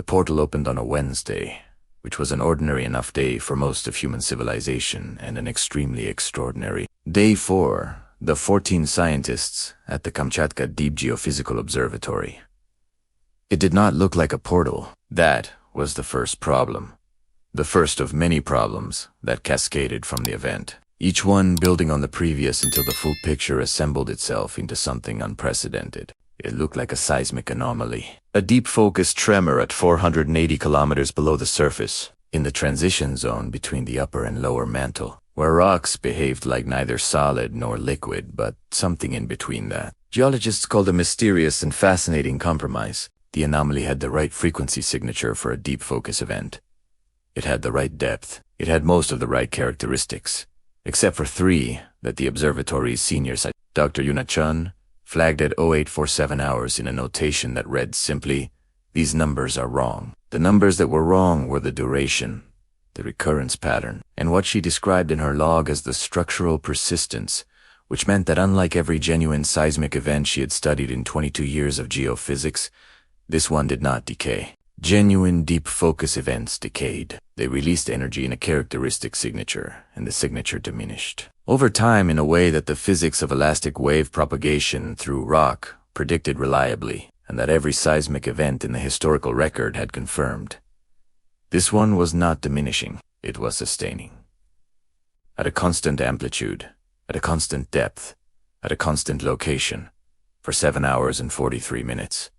portal opened on a Wednesday, which was an ordinary enough day for most of human civilization and an extremely extraordinary day for the 14 scientists at the Kamchatka Deep Geophysical Observatory. It did not look like a portal. That was the first problem. The first of many problems that cascaded from the event, each one building on the previous until the full picture assembled itself into something unprecedented. It looked like a seismic anomaly, a deep focused tremor at 480 kilometers below the surface, in the transition zone between the upper and lower mantle, where rocks behaved like neither solid nor liquid, but something in between that. Geologists called a mysterious and fascinating compromise. The anomaly had the right frequency signature for a deep focus event. It had the right depth. It had most of the right characteristics, except for three that the observatory's senior scientist, Dr. Yuna Chun, flagged at 0847 hours in a notation that read simply, "These numbers are wrong." The numbers that were wrong were the duration, the recurrence pattern, and what she described in her log as the structural persistence, which meant that unlike every genuine seismic event she had studied in 22 years of geophysics, this one did not decay. Genuine deep focus events decayed. They released energy in a characteristic signature, and the signature diminished over time in a way that the physics of elastic wave propagation through rock predicted reliably, and that every seismic event in the historical record had confirmed. This one was not diminishing, it was sustaining. At a constant amplitude, at a constant depth, at a constant location, for 7 hours and 43 minutes.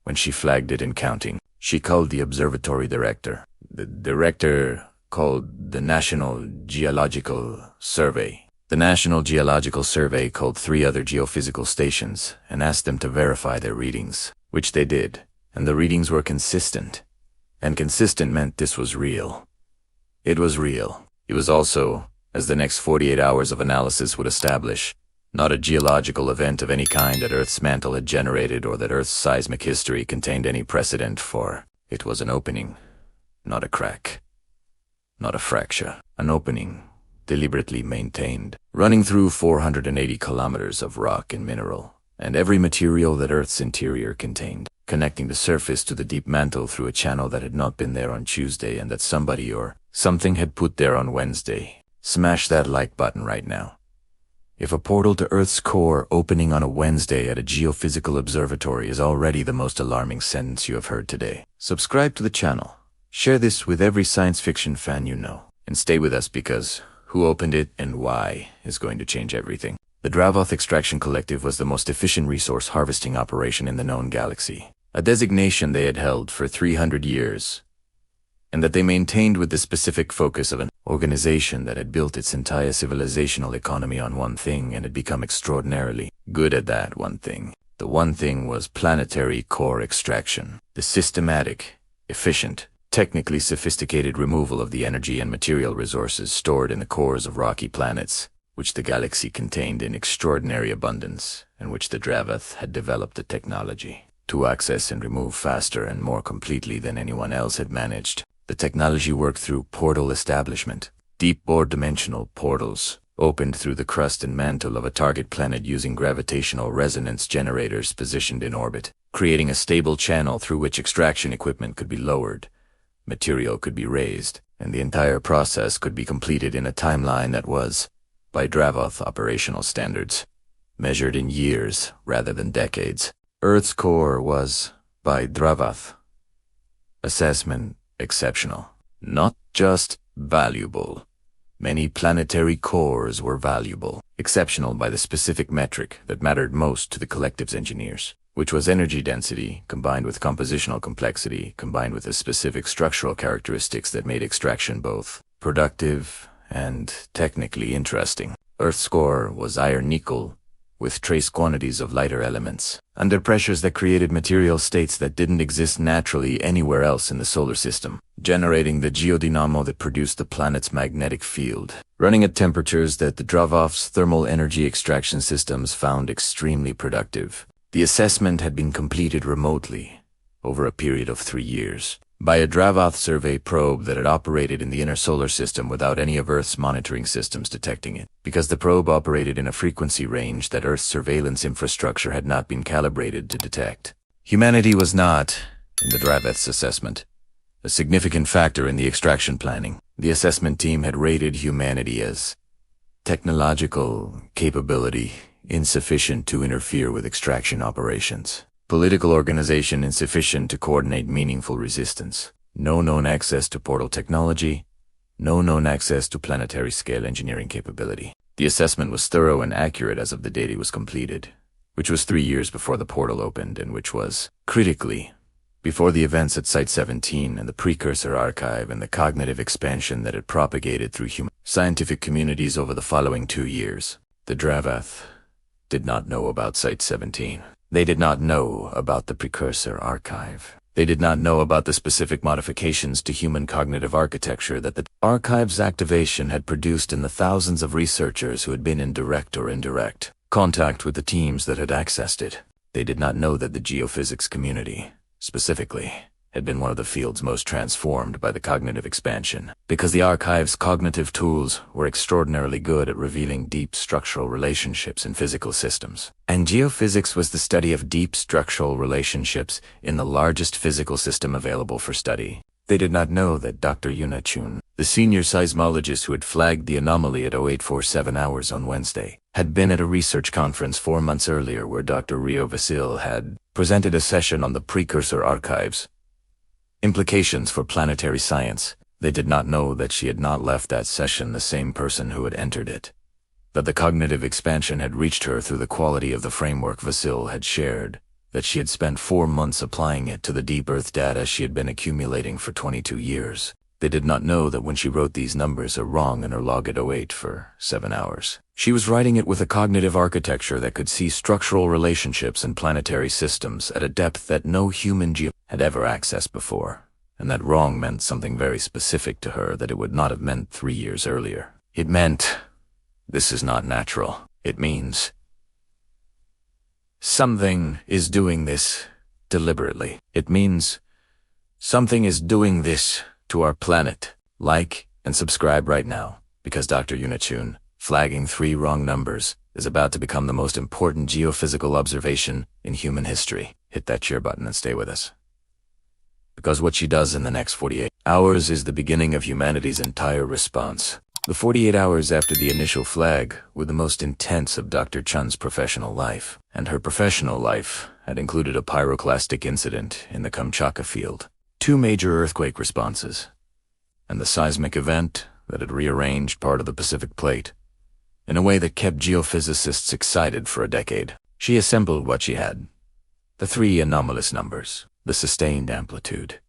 When she flagged it and counting, she called the observatory director. The director called the National Geological Survey. The National Geological Survey called 3 other geophysical stations and asked them to verify their readings, which they did, and the readings were consistent. And consistent meant this was real. It was real. It was also, as the next 48 hours of analysis would establish, not a geological event of any kind that Earth's mantle had generated or that Earth's seismic history contained any precedent for. It was an opening, not a crack, not a fracture. An opening, deliberately maintained, running through 480 kilometers of rock and mineral, and every material that Earth's interior contained, connecting the surface to the deep mantle through a channel that had not been there on Tuesday and that somebody or something had put there on Wednesday. Smash that like button right now. If a portal to Earth's core opening on a Wednesday at a geophysical observatory is already the most alarming sentence you have heard today, subscribe to the channel, share this with every science fiction fan you know, and stay with us because who opened it and why is going to change everything. The Dravoth Extraction Collective was the most efficient resource harvesting operation in the known galaxy, a designation they had held for 300 years, and that they maintained with the specific focus of an organization that had built its entire civilizational economy on one thing and had become extraordinarily good at that one thing. The one thing was planetary core extraction, the systematic, efficient, technically sophisticated removal of the energy and material resources stored in the cores of rocky planets, which the galaxy contained in extraordinary abundance, and which the Dravoth had developed the technology to access and remove faster and more completely than anyone else had managed. The technology worked through portal establishment, deep board-dimensional portals, opened through the crust and mantle of a target planet using gravitational resonance generators positioned in orbit, creating a stable channel through which extraction equipment could be lowered, material could be raised, and the entire process could be completed in a timeline that was, by Dravoth operational standards, measured in years rather than decades. Earth's core was, by Dravoth assessment, exceptional. Not just valuable. Many planetary cores were valuable. Exceptional by the specific metric that mattered most to the collective's engineers, which was energy density combined with compositional complexity combined with the specific structural characteristics that made extraction both productive and technically interesting. Earth's core was iron-nickel, with trace quantities of lighter elements, under pressures that created material states that didn't exist naturally anywhere else in the solar system, generating the geodynamo that produced the planet's magnetic field, running at temperatures that the Dravoth's thermal energy extraction systems found extremely productive. The assessment had been completed remotely, over a period of 3 years, by a Dravoth survey probe that had operated in the inner solar system without any of Earth's monitoring systems detecting it, because the probe operated in a frequency range that Earth's surveillance infrastructure had not been calibrated to detect. Humanity was not, in the Draveth's assessment, a significant factor in the extraction planning. The assessment team had rated humanity as technological capability insufficient to interfere with extraction operations, political organization insufficient to coordinate meaningful resistance, no known access to portal technology, no known access to planetary scale engineering capability. The assessment was thorough and accurate as of the date it was completed, which was 3 years before the portal opened and which was, critically, before the events at Site-17 and the precursor archive and the cognitive expansion that had propagated through human scientific communities over the following 2 years. The Draveth did not know about Site-17. They did not know about the precursor archive. They did not know about the specific modifications to human cognitive architecture that the archive's activation had produced in the thousands of researchers who had been in direct or indirect contact with the teams that had accessed it. They did not know that the geophysics community, specifically, had been one of the fields most transformed by the cognitive expansion, because the archive's cognitive tools were extraordinarily good at revealing deep structural relationships in physical systems. And geophysics was the study of deep structural relationships in the largest physical system available for study. They did not know that Dr. Yuna Chun, the senior seismologist who had flagged the anomaly at 0847 hours on Wednesday, had been at a research conference 4 months earlier where Dr. Rio Vasil had presented a session on the precursor archives, implications for planetary science. They did not know that she had not left that session the same person who had entered it, that the cognitive expansion had reached her through the quality of the framework Vasil had shared, that she had spent 4 months applying it to the deep Earth data she had been accumulating for 22 years. They did not know that when she wrote these numbers are wrong in her log at 08 for 7 hours, she was writing it with a cognitive architecture that could see structural relationships in planetary systems at a depth that no human had ever accessed before, and that wrong meant something very specific to her that it would not have meant 3 years earlier. It meant, this is not natural. It means, something is doing this deliberately. It means, something is doing this to our planet. Like and subscribe right now, because Dr. Yunachun, flagging 3 wrong numbers, is about to become the most important geophysical observation in human history. Hit that share button and stay with us, because what she does in the next 48 hours is the beginning of humanity's entire response. The 48 hours after the initial flag were the most intense of Dr. Chun's professional life, and her professional life had included a pyroclastic incident in the Kamchatka field, 2 major earthquake responses, and the seismic event that had rearranged part of the Pacific Plate in a way that kept geophysicists excited for a decade. She assembled what she had: the 3 anomalous numbers, the sustained amplitude,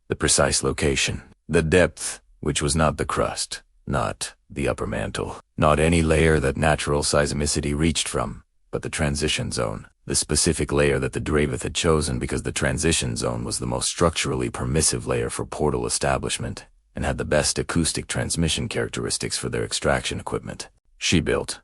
the precise location, the depth, which was not the crust, not the upper mantle, not any layer that natural seismicity reached from, but the transition zone, the specific layer that the Draveth had chosen because the transition zone was the most structurally permissive layer for portal establishment and had the best acoustic transmission characteristics for their extraction equipment. She built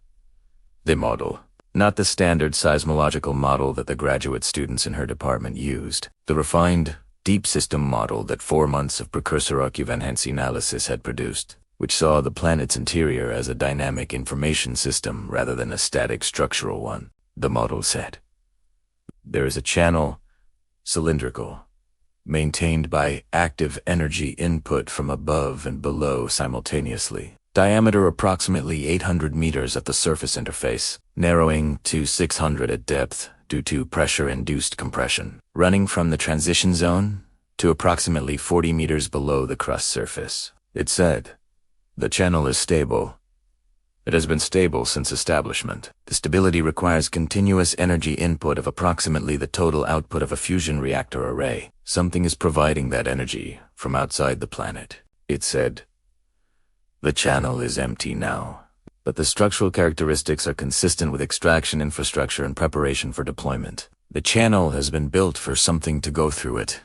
the model, not the standard seismological model that the graduate students in her department used, the refined, deep system model that 4 months of precursor occupancy analysis had produced, which saw the planet's interior as a dynamic information system rather than a static structural one. The model said, there is a channel, cylindrical, maintained by active energy input from above and below simultaneously, diameter approximately 800 meters at the surface interface, narrowing to 600 at depth due to pressure-induced compression, running from the transition zone to approximately 40 meters below the crust surface. It said, the channel is stable. It has been stable since establishment. The stability requires continuous energy input of approximately the total output of a fusion reactor array. Something is providing that energy from outside the planet. It said, the channel is empty now, but the structural characteristics are consistent with extraction infrastructure and preparation for deployment. The channel has been built for something to go through it.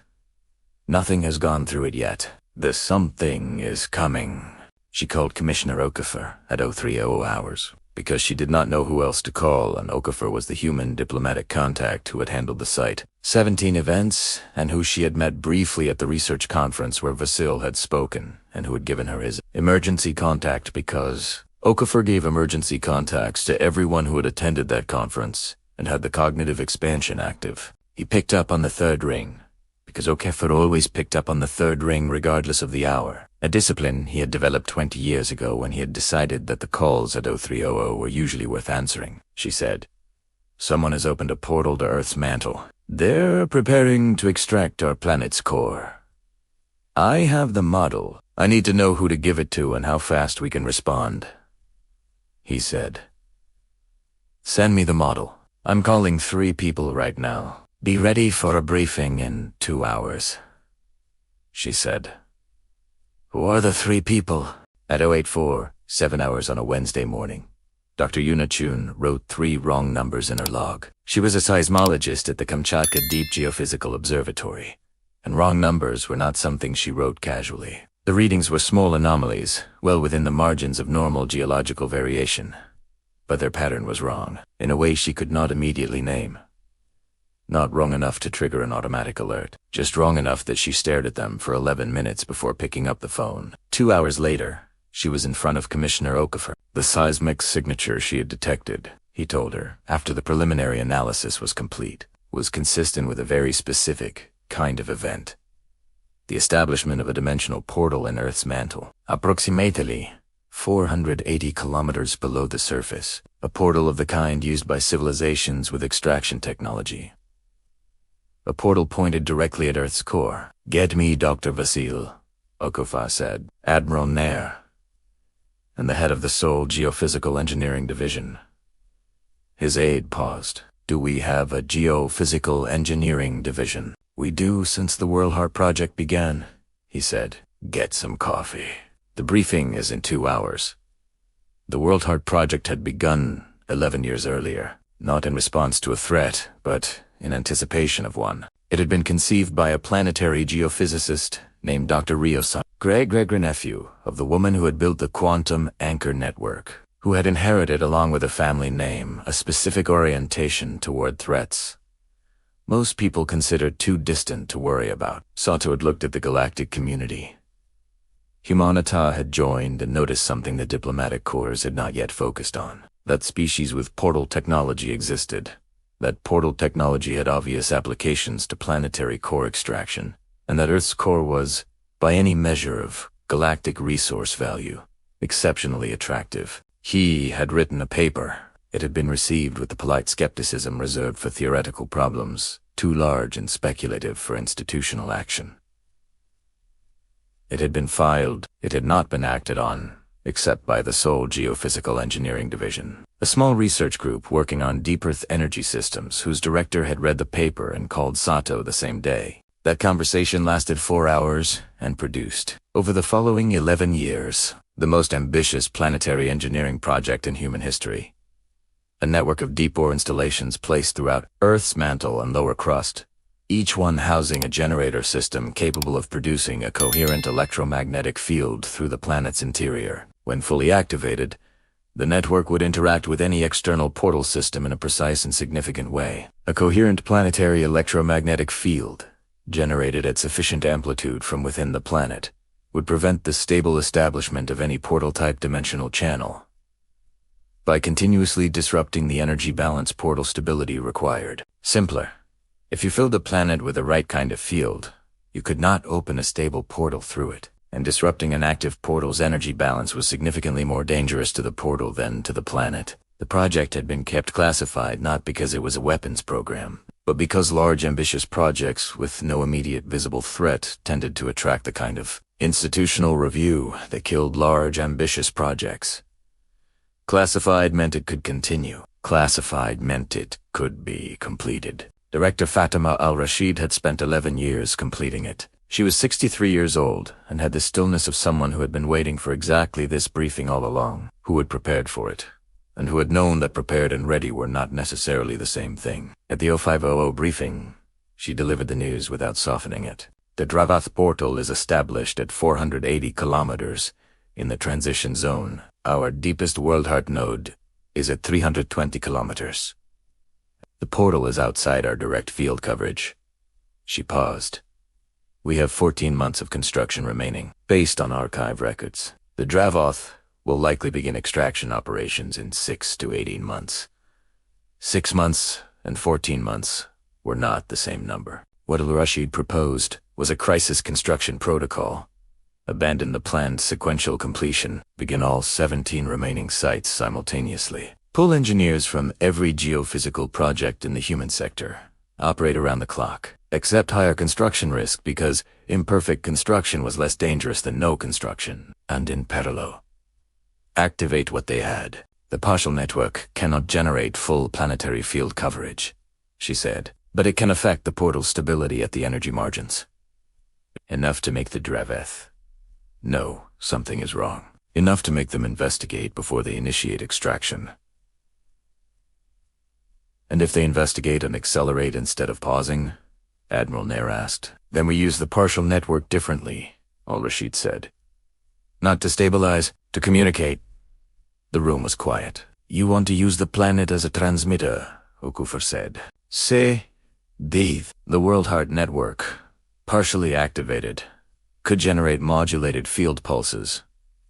Nothing has gone through it yet. The something is coming. She called Commissioner Okafor at 0300 hours, because she did not know who else to call, and Okafor was the human diplomatic contact who had handled the Site-17 events and who she had met briefly at the research conference where Vasil had spoken and who had given her his emergency contact, because Okafor gave emergency contacts to everyone who had attended that conference and had the cognitive expansion active. He picked up on the third ring, because O'Keffer always picked up on the third ring regardless of the hour, a discipline he had developed 20 years ago when he had decided that the calls at 0300 were usually worth answering. She said, "Someone has opened a portal to Earth's mantle. They're preparing to extract our planet's core. I have the model. I need to know who to give it to and how fast we can respond," he said. "Send me the model. I'm calling 3 people right now. Be ready for a briefing in 2 hours," she said. "Who are the 3 people?" At 084, 7 hours on a Wednesday morning, Dr. Yuna Chun wrote 3 wrong numbers in her log. She was a seismologist at the Kamchatka Deep Geophysical Observatory, and wrong numbers were not something she wrote casually. The readings were small anomalies, well within the margins of normal geological variation, but their pattern was wrong, in a way she could not immediately name. Not wrong enough to trigger an automatic alert, just wrong enough that she stared at them for 11 minutes before picking up the phone. 2 hours later, she was in front of Commissioner Okafor. The seismic signature she had detected, he told her, after the preliminary analysis was complete, was consistent with a very specific kind of event. The establishment of a dimensional portal in Earth's mantle, approximately 480 kilometers below the surface, a portal of the kind used by civilizations with extraction technology. A portal pointed directly at Earth's core. "Get me Dr. Vasil," Okafor said, "Admiral Nair, and the head of the Seoul Geophysical Engineering Division." His aide paused. "Do we have a Geophysical Engineering Division?" "We do since the Worldheart project began," he said. "Get some coffee." The briefing is in 2 hours. The Worldheart project had begun 11 years earlier, not in response to a threat, but in anticipation of one. It had been conceived by a planetary geophysicist named Dr. Ryo-san, great-great-nephew of the woman who had built the Quantum Anchor Network, who had inherited along with a family name a specific orientation toward threats most people considered too distant to worry about. Sato had looked at the galactic community. Humanita had joined and noticed something the diplomatic corps had not yet focused on. That species with portal technology existed. That portal technology had obvious applications to planetary core extraction, and that Earth's core was, by any measure of galactic resource value, exceptionally attractive. He had written a paper. It had been received with the polite skepticism reserved for theoretical problems, too large and speculative for institutional action. It had been filed. It had not been acted on, except by the Seoul Geophysical Engineering Division, a small research group working on deep Earth energy systems whose director had read the paper and called Sato the same day. That conversation lasted 4 hours and produced, over the following 11 years, the most ambitious planetary engineering project in human history. A network of deep-ore installations placed throughout Earth's mantle and lower crust, each one housing a generator system capable of producing a coherent electromagnetic field through the planet's interior. When fully activated, the network would interact with any external portal system in a precise and significant way. A coherent planetary electromagnetic field, generated at sufficient amplitude from within the planet, would prevent the stable establishment of any portal-type dimensional channel by continuously disrupting the energy balance portal stability required. Simpler. If you filled the planet with the right kind of field, you could not open a stable portal through it, and disrupting an active portal's energy balance was significantly more dangerous to the portal than to the planet. The project had been kept classified not because it was a weapons program, but because large ambitious projects with no immediate visible threat tended to attract the kind of institutional review that killed large ambitious projects. Classified meant it could continue. Classified meant it could be completed. Director Fatima al-Rashid had spent 11 years completing it. She was 63 years old and had the stillness of someone who had been waiting for exactly this briefing all along, who had prepared for it, and who had known that prepared and ready were not necessarily the same thing. At the 0500 briefing, she delivered the news without softening it. The Dravath portal is established at 480 kilometers in the transition zone. Our deepest Worldheart node is at 320 kilometers. The portal is outside our direct field coverage. She paused. We have 14 months of construction remaining, based on archive records. The Dravoth will likely begin extraction operations in 6 to 18 months. 6 months and 14 months were not the same number. What al-Rashid proposed was a crisis construction protocol. Abandon the planned sequential completion, begin all 17 remaining sites simultaneously. Pull engineers from every geophysical project in the human sector. Operate around the clock. Accept higher construction risk because imperfect construction was less dangerous than no construction. And in parallel, activate what they had. The partial network cannot generate full planetary field coverage, she said, but it can affect the portal's stability at the energy margins. Enough to make the Draveth know something is wrong. Enough to make them investigate before they initiate extraction. And if they investigate and accelerate instead of pausing, Admiral Nair asked, then we use the partial network differently, al-Rashid said. Not to stabilize, to communicate. The room was quiet. You want to use the planet as a transmitter, Okufor said. The Worldheart network, partially activated, could generate modulated field pulses,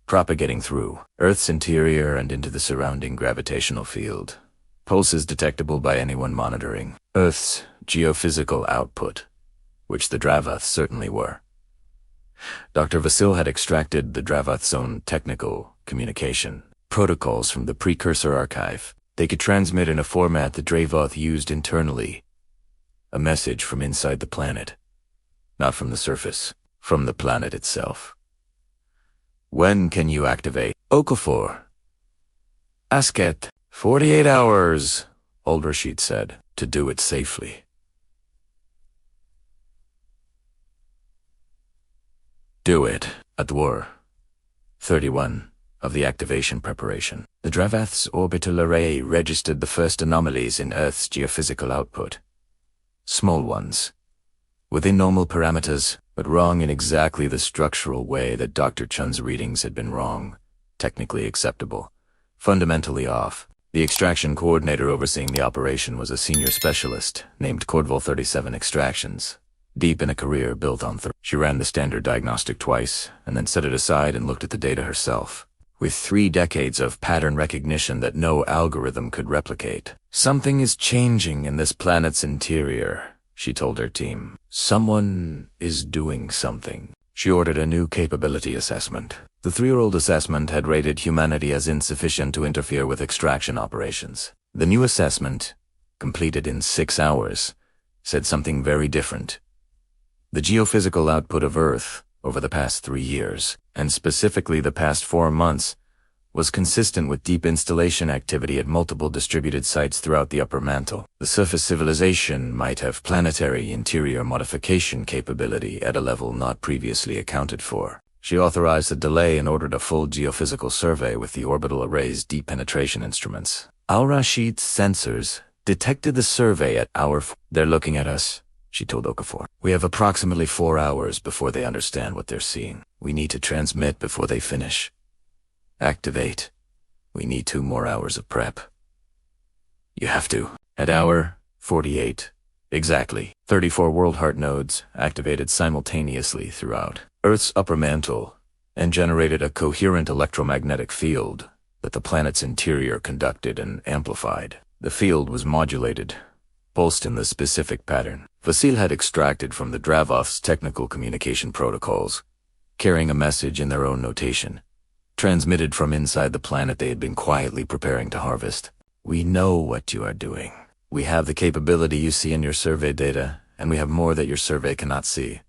propagating through Earth's interior and into the surrounding gravitational field. Pulses detectable by anyone monitoring Earth's geophysical output, which the Dravaths certainly were. Dr. Vasil had extracted the Dravath's own technical communication protocols from the precursor archive. They could transmit in a format the Dravoth used internally. A message from inside the planet. Not from the surface, from the planet itself. When can you activate? Okafor. Asket. 48 hours, al-Rashid said, to do it safely. Do it, Adwar. 31 of the activation preparation. The Dravath's orbital array registered the first anomalies in Earth's geophysical output. Small ones. Within normal parameters, but wrong in exactly the structural way that Dr. Chun's readings had been wrong. Technically acceptable. Fundamentally off. The extraction coordinator overseeing the operation was a senior specialist named Cordval 37 Extractions. Deep in a career built on she ran the standard diagnostic twice, and then set it aside and looked at the data herself. With 3 decades of pattern recognition that no algorithm could replicate. Something is changing in this planet's interior, she told her team. Someone is doing something. She ordered a new capability assessment. The 3-year-old assessment had rated humanity as insufficient to interfere with extraction operations. The new assessment, completed in 6 hours, said something very different. The geophysical output of Earth over the past 3 years, and specifically the past 4 months, was consistent with deep installation activity at multiple distributed sites throughout the upper mantle. The surface civilization might have planetary interior modification capability at a level not previously accounted for. She authorized a delay and ordered a full geophysical survey with the orbital array's deep penetration instruments. Al-Rashid's sensors detected the survey at hour 4. They're looking at us, she told Okafor. We have approximately 4 hours before they understand what they're seeing. We need to transmit before they finish. Activate. We need 2 more hours of prep. You have to. At hour 48. Exactly. 34 Worldheart nodes activated simultaneously throughout Earth's upper mantle and generated a coherent electromagnetic field that the planet's interior conducted and amplified. The field was modulated, pulsed in the specific pattern Vasil had extracted from the Dravoth's technical communication protocols, carrying a message in their own notation, transmitted from inside the planet they had been quietly preparing to harvest. We know what you are doing. We have the capability you see in your survey data, and we have more that your survey cannot see.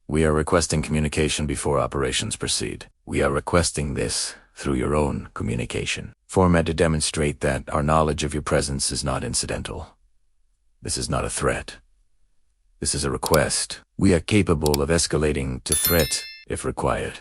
We are requesting communication before operations proceed. We are requesting this through your own communication format to demonstrate that our knowledge of your presence is not incidental. This is not a threat. This is a request. We are capable of escalating to threat if required.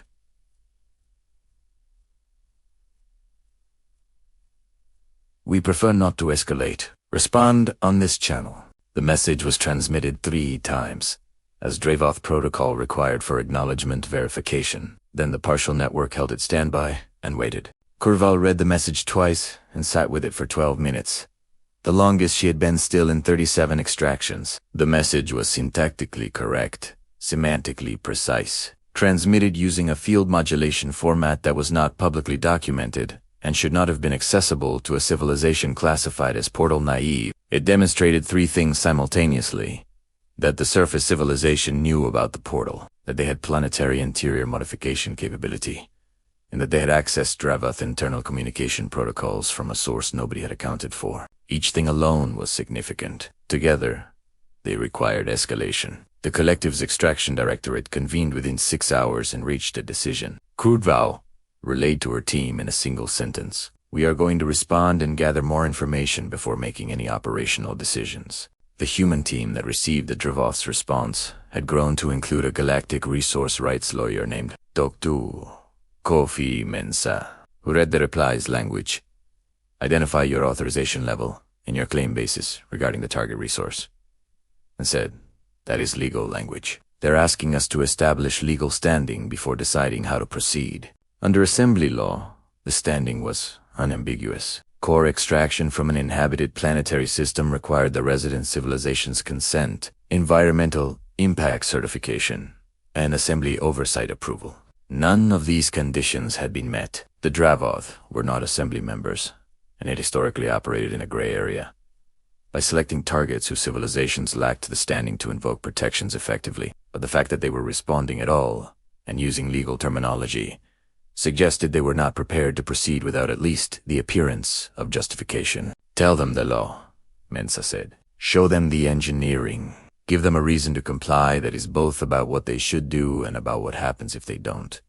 We prefer not to escalate. Respond on this channel. The message was transmitted 3 times, as Dravoth protocol required for acknowledgement verification. Then the partial network held its standby and waited. Cordval read the message twice and sat with it for 12 minutes. The longest she had been still in 37 extractions. The message was syntactically correct, semantically precise, transmitted using a field modulation format that was not publicly documented and should not have been accessible to a civilization classified as portal naive. It demonstrated three things simultaneously: that the surface civilization knew about the portal, that they had planetary interior modification capability, and that they had accessed Dravath internal communication protocols from a source nobody had accounted for. Each thing alone was significant. Together, they required escalation. The collective's extraction directorate convened within 6 hours and reached a decision. Kurdvau relayed to her team in a single sentence: "We are going to respond and gather more information before making any operational decisions." The human team that received the Dravath's response had grown to include a galactic resource rights lawyer named Dr. Kofi Mensa, who read the reply's language. "Identify your authorization level and your claim basis regarding the target resource," and said, "That is legal language. They're asking us to establish legal standing before deciding how to proceed." Under assembly law, the standing was unambiguous. Core extraction from an inhabited planetary system required the resident civilization's consent, environmental impact certification, and assembly oversight approval. None of these conditions had been met. The Dravath were not assembly members, and had historically operated in a gray area. By selecting targets whose civilizations lacked the standing to invoke protections effectively, but the fact that they were responding at all, and using legal terminology, suggested they were not prepared to proceed without at least the appearance of justification. "Tell them the law," Mensa said. "Show them the engineering. Give them a reason to comply that is both about what they should do and about what happens if they don't."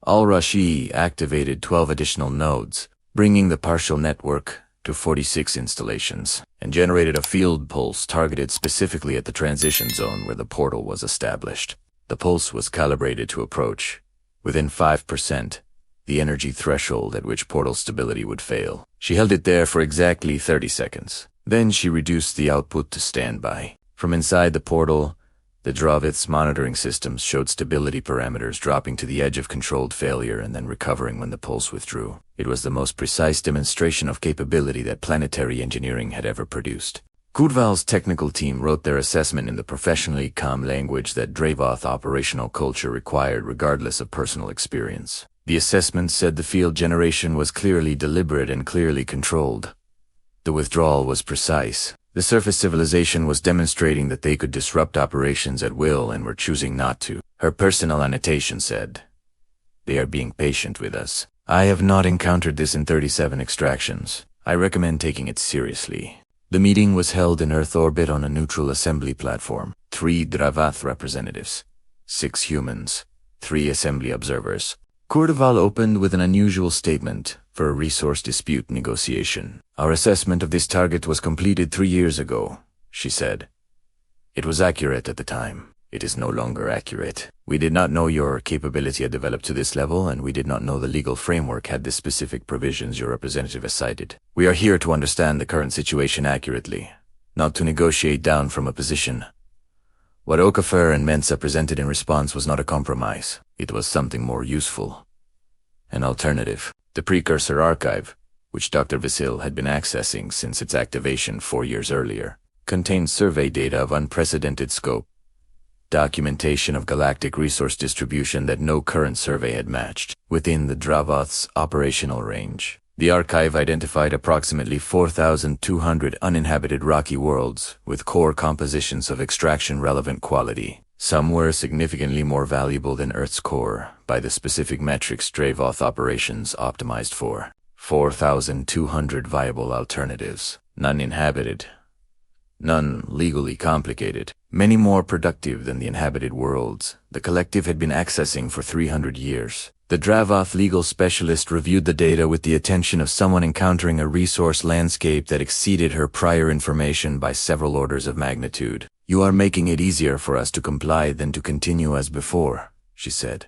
Al-Rashi activated 12 additional nodes, bringing the partial network to 46 installations, and generated a field pulse targeted specifically at the transition zone where the portal was established. The pulse was calibrated to approach, within 5%, the energy threshold at which portal stability would fail. She held it there for exactly 30 seconds. Then she reduced the output to standby. From inside the portal, the Dravith's monitoring systems showed stability parameters dropping to the edge of controlled failure and then recovering when the pulse withdrew. It was the most precise demonstration of capability that planetary engineering had ever produced. Kurdval's technical team wrote their assessment in the professionally calm language that Dravath operational culture required regardless of personal experience. The assessment said the field generation was clearly deliberate and clearly controlled. The withdrawal was precise. The surface civilization was demonstrating that they could disrupt operations at will and were choosing not to. Her personal annotation said, "They are being patient with us. I have not encountered this in 37 extractions. I recommend taking it seriously." The meeting was held in Earth orbit on a neutral assembly platform. 3 Dravath representatives, 6 humans, 3 assembly observers. Kurdval opened with an unusual statement for a resource dispute negotiation. "Our assessment of this target was completed 3 years ago," she said. "It was accurate at the time. It is no longer accurate. We did not know your capability had developed to this level, and we did not know the legal framework had the specific provisions your representative has cited. We are here to understand the current situation accurately, not to negotiate down from a position." What Okafor and Mensa presented in response was not a compromise. It was something more useful. An alternative. The precursor archive, which Dr. Vasil had been accessing since its activation 4 years earlier, contained survey data of unprecedented scope, documentation of galactic resource distribution that no current survey had matched, within the Dravath's operational range. The archive identified approximately 4,200 uninhabited rocky worlds with core compositions of extraction-relevant quality. Some were significantly more valuable than Earth's core by the specific metrics Dravath operations optimized for. 4,200 viable alternatives, none inhabited, none legally complicated, many more productive than the inhabited worlds the collective had been accessing for 300 years. The Dravath legal specialist reviewed the data with the attention of someone encountering a resource landscape that exceeded her prior information by several orders of magnitude. "You are making it easier for us to comply than to continue as before," she said.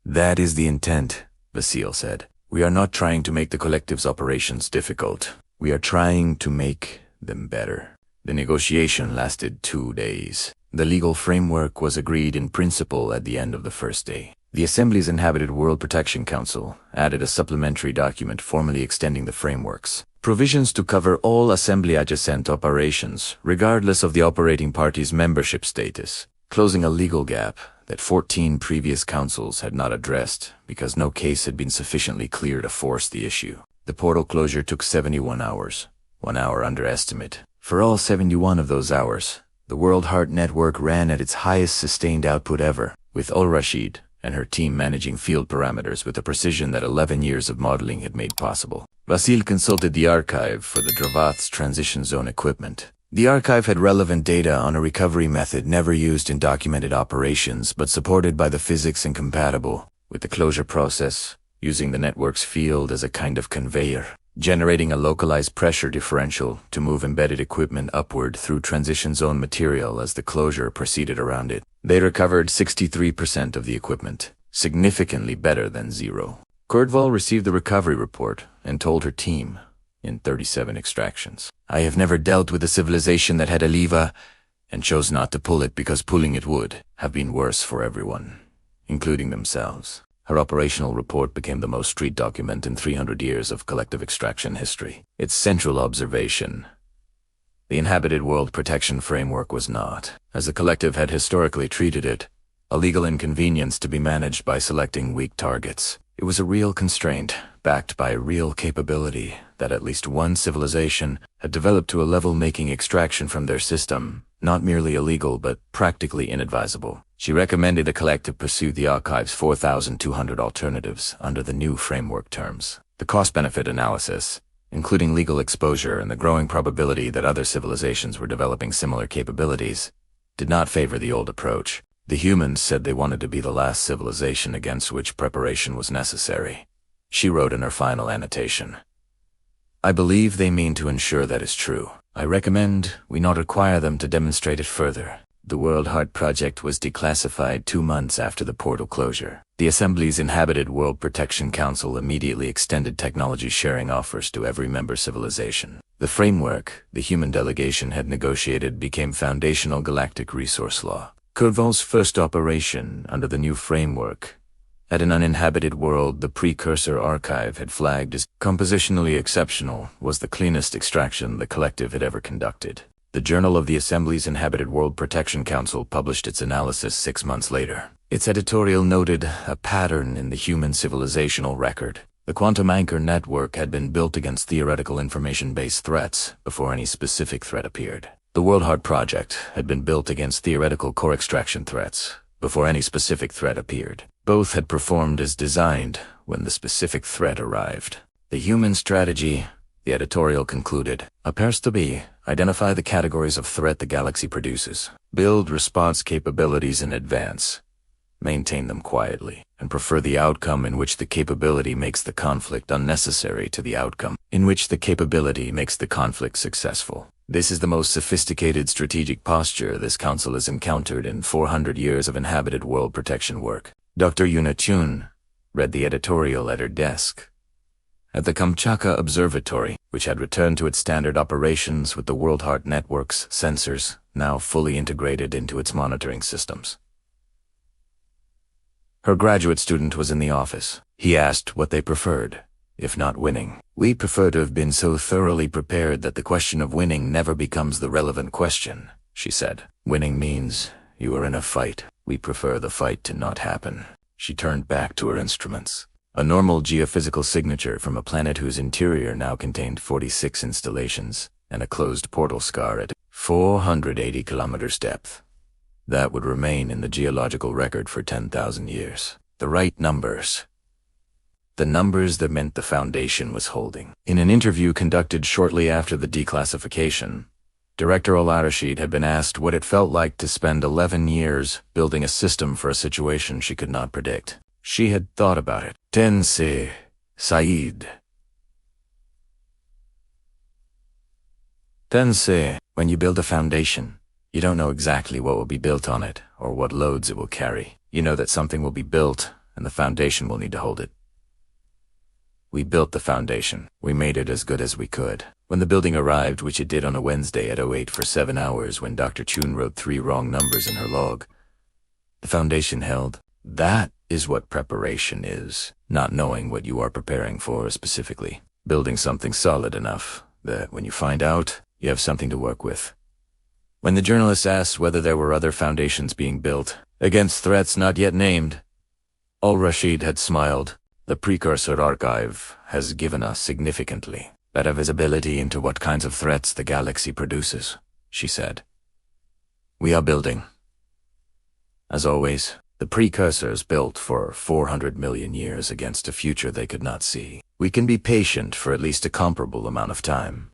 "That is the intent," Vasil said. "We are not trying to make the collective's operations difficult. We are trying to make them better." The negotiation lasted 2 days. The legal framework was agreed in principle at the end of the first day. The Assembly's Inhabited World Protection Council added a supplementary document formally extending the frameworks. Provisions to cover all Assembly-adjacent operations, regardless of the operating party's membership status, closing a legal gap that 14 previous councils had not addressed because no case had been sufficiently clear to force the issue. The portal closure took 71 hours, 1 hour underestimate. For all 71 of those hours, the Worldheart network ran at its highest sustained output ever, with Al-Rashid and her team managing field parameters with a precision that 11 years of modeling had made possible. Vasil consulted the archive for the Dravath's transition zone equipment. The archive had relevant data on a recovery method never used in documented operations but supported by the physics and compatible with the closure process, using the network's field as a kind of conveyor, generating a localized pressure differential to move embedded equipment upward through transition zone material as the closure proceeded around it. They recovered 63% of the equipment, significantly better than zero. Cordval received the recovery report and told her team, in 37 extractions, "I have never dealt with a civilization that had a leva and chose not to pull it because pulling it would have been worse for everyone, including themselves." Her operational report became the most street document in 300 years of collective extraction history. Its central observation: the inhabited world protection framework was not, as the collective had historically treated it, a legal inconvenience to be managed by selecting weak targets. It was a real constraint, backed by a real capability that at least one civilization had developed to a level making extraction from their system not merely illegal but practically inadvisable. She recommended the collective pursue the archive's 4,200 alternatives under the new framework terms. The cost-benefit analysis, including legal exposure and the growing probability that other civilizations were developing similar capabilities, did not favor the old approach. The humans said they wanted to be the last civilization against which preparation was necessary. She wrote in her final annotation, "I believe they mean to ensure that is true. I recommend we not require them to demonstrate it further." The Worldheart project was declassified 2 months after the portal closure. The Assembly's Inhabited World Protection Council immediately extended technology sharing offers to every member civilization. The framework the human delegation had negotiated became foundational galactic resource law. Cordval's first operation under the new framework, at an uninhabited world the precursor archive had flagged as compositionally exceptional, was the cleanest extraction the collective had ever conducted. The Journal of the Assembly's Inhabited World Protection Council published its analysis 6 months later. Its editorial noted a pattern in the human civilizational record. The quantum anchor network had been built against theoretical information-based threats before any specific threat appeared. The Worldheart project had been built against theoretical core extraction threats before any specific threat appeared. Both had performed as designed when the specific threat arrived. The human strategy, the editorial concluded, appears to be identify the categories of threat the galaxy produces, build response capabilities in advance, maintain them quietly, and prefer the outcome in which the capability makes the conflict unnecessary to the outcome in which the capability makes the conflict successful. This is the most sophisticated strategic posture this council has encountered in 400 years of inhabited world protection work. Dr. Yuna Chun read the editorial at her desk. At the Kamchatka Observatory, which had returned to its standard operations with the Worldheart network's sensors now fully integrated into its monitoring systems. Her graduate student was in the office. He asked what they preferred, if not winning. "We prefer to have been so thoroughly prepared that the question of winning never becomes the relevant question," she said. "Winning means you are in a fight. We prefer the fight to not happen." She turned back to her instruments. A normal geophysical signature from a planet whose interior now contained 46 installations and a closed portal scar at 480 kilometers depth. That would remain in the geological record for 10,000 years. The right numbers. The numbers that meant the Foundation was holding. In an interview conducted shortly after the declassification, Director Al-Rashid had been asked what it felt like to spend 11 years building a system for a situation she could not predict. She had thought about it. Tensei, Saeed. Tensei, when you build a foundation, you don't know exactly what will be built on it or what loads it will carry. You know that something will be built and the foundation will need to hold it. We built the foundation. We made it as good as we could. When the building arrived, which it did on a Wednesday at 08 for 7 hours when Dr. Chun wrote 3 wrong numbers in her log, the foundation held. That is what preparation is. Not knowing what you are preparing for specifically. Building something solid enough that when you find out, you have something to work with. When the journalist asked whether there were other foundations being built against threats not yet named, Al-Rashid had smiled. The precursor archive has given us significantly. better visibility into what kinds of threats the galaxy produces, she said. We are building. As always, the precursors built for 400 million years against a future they could not see. We can be patient for at least a comparable amount of time.